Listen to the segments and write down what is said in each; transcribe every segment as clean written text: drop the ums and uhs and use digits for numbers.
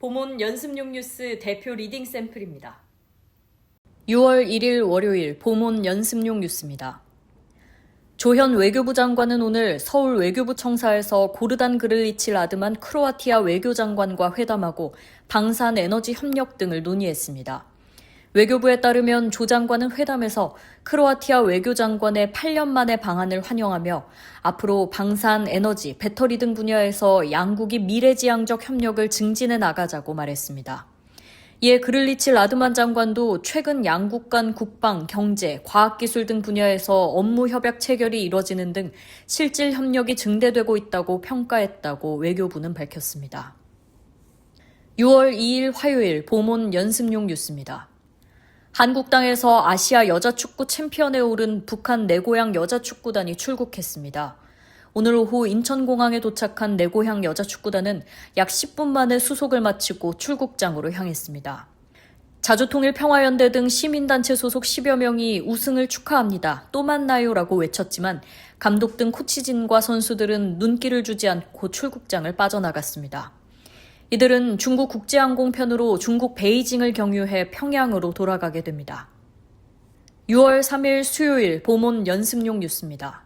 보몬 연습용 뉴스 대표 리딩 샘플입니다. 6월 1일 월요일 보몬 연습용 뉴스입니다. 조현 외교부 장관은 오늘 서울 외교부 청사에서 고르단 그릴리치 라드만 크로아티아 외교장관과 회담하고 방산 에너지 협력 등을 논의했습니다. 외교부에 따르면 조 장관은 회담에서 크로아티아 외교장관의 8년 만의 방한을 환영하며 앞으로 방산, 에너지, 배터리 등 분야에서 양국이 미래지향적 협력을 증진해 나가자고 말했습니다. 이에 그릴리치 라드만 장관도 최근 양국 간 국방, 경제, 과학기술 등 분야에서 업무 협약 체결이 이뤄지는 등 실질 협력이 증대되고 있다고 평가했다고 외교부는 밝혔습니다. 6월 2일 화요일 보몬 연습용 뉴스입니다. 한국땅에서 아시아 여자축구 챔피언에 오른 북한 내 고향 여자축구단이 출국했습니다. 오늘 오후 인천공항에 도착한 내 고향 여자축구단은 약 10분 만에 수속을 마치고 출국장으로 향했습니다. 자주통일평화연대 등 시민단체 소속 10여 명이 우승을 축하합니다. 또 만나요라고 외쳤지만 감독 등 코치진과 선수들은 눈길을 주지 않고 출국장을 빠져나갔습니다. 이들은 중국 국제항공편으로 중국 베이징을 경유해 평양으로 돌아가게 됩니다. 6월 3일 수요일 보몬 연습용 뉴스입니다.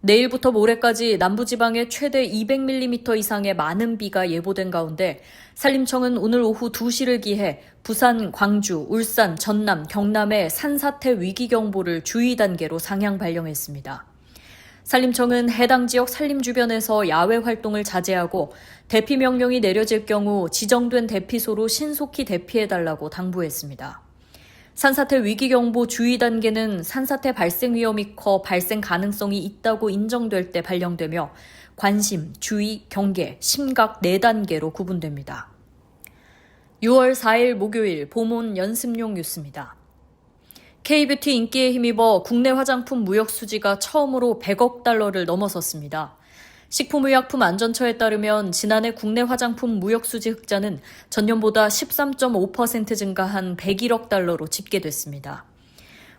내일부터 모레까지 남부지방에 최대 200mm 이상의 많은 비가 예보된 가운데 산림청은 오늘 오후 2시를 기해 부산, 광주, 울산, 전남, 경남의 산사태 위기경보를 주의 단계로 상향 발령했습니다. 산림청은 해당 지역 산림 주변에서 야외 활동을 자제하고 대피 명령이 내려질 경우 지정된 대피소로 신속히 대피해달라고 당부했습니다. 산사태 위기경보 주의 단계는 산사태 발생 위험이 커 발생 가능성이 있다고 인정될 때 발령되며 관심, 주의, 경계, 심각 4단계로 구분됩니다. 6월 4일 목요일 보몬 연습용 뉴스입니다. K뷰티 인기에 힘입어 국내 화장품 무역 수지가 처음으로 100억 달러를 넘어섰습니다. 식품의약품안전처에 따르면 지난해 국내 화장품 무역 수지 흑자는 전년보다 13.5% 증가한 101억 달러로 집계됐습니다.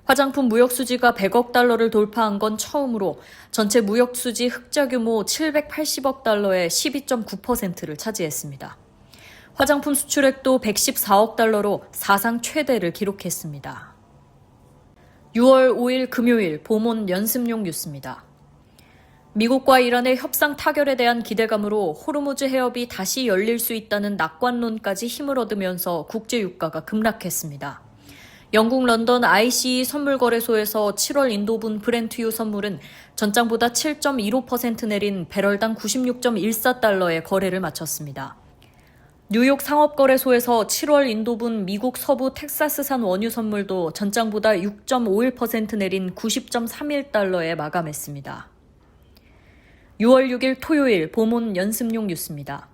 화장품 무역 수지가 100억 달러를 돌파한 건 처음으로 전체 무역 수지 흑자 규모 780억 달러의 12.9%를 차지했습니다. 화장품 수출액도 114억 달러로 사상 최대를 기록했습니다. 6월 5일 금요일 보몬 연습용 뉴스입니다. 미국과 이란의 협상 타결에 대한 기대감으로 호르무즈 해협이 다시 열릴 수 있다는 낙관론까지 힘을 얻으면서 국제유가가 급락했습니다. 영국 런던 ICE 선물거래소에서 7월 인도분 브렌트유 선물은 전장보다 7.15% 내린 배럴당 96.14달러에 거래를 마쳤습니다. 뉴욕 상업거래소에서 7월 인도분 미국 서부 텍사스산 원유 선물도 전장보다 6.51% 내린 90.31달러에 마감했습니다. 6월 6일 토요일 보몬 연습용 뉴스입니다.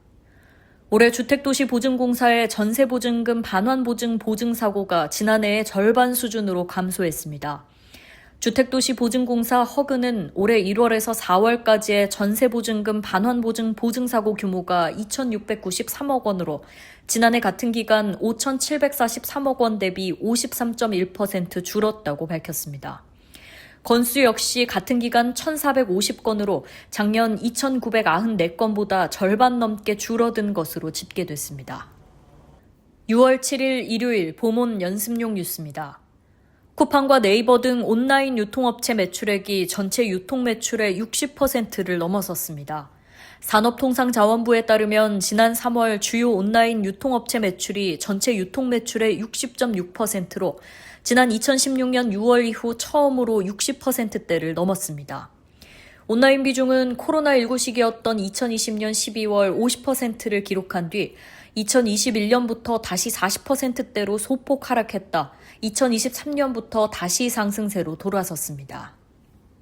올해 주택도시보증공사의 전세보증금 반환보증 보증사고가 지난해의 절반 수준으로 감소했습니다. 주택도시보증공사 허그는 올해 1월에서 4월까지의 전세보증금 반환보증 보증사고 규모가 2,693억 원으로 지난해 같은 기간 5,743억 원 대비 53.1% 줄었다고 밝혔습니다. 건수 역시 같은 기간 1,450건으로 작년 2,994건보다 절반 넘게 줄어든 것으로 집계됐습니다. 6월 7일 일요일 보몬 연습용 뉴스입니다. 쿠팡과 네이버 등 온라인 유통업체 매출액이 전체 유통 매출의 60%를 넘어섰습니다. 산업통상자원부에 따르면 지난 3월 주요 온라인 유통업체 매출이 전체 유통 매출의 60.6%로 지난 2016년 6월 이후 처음으로 60%대를 넘었습니다. 온라인 비중은 코로나19 시기였던 2020년 12월 50%를 기록한 뒤 2021년부터 다시 40%대로 소폭 하락했다. 2023년부터 다시 상승세로 돌아섰습니다.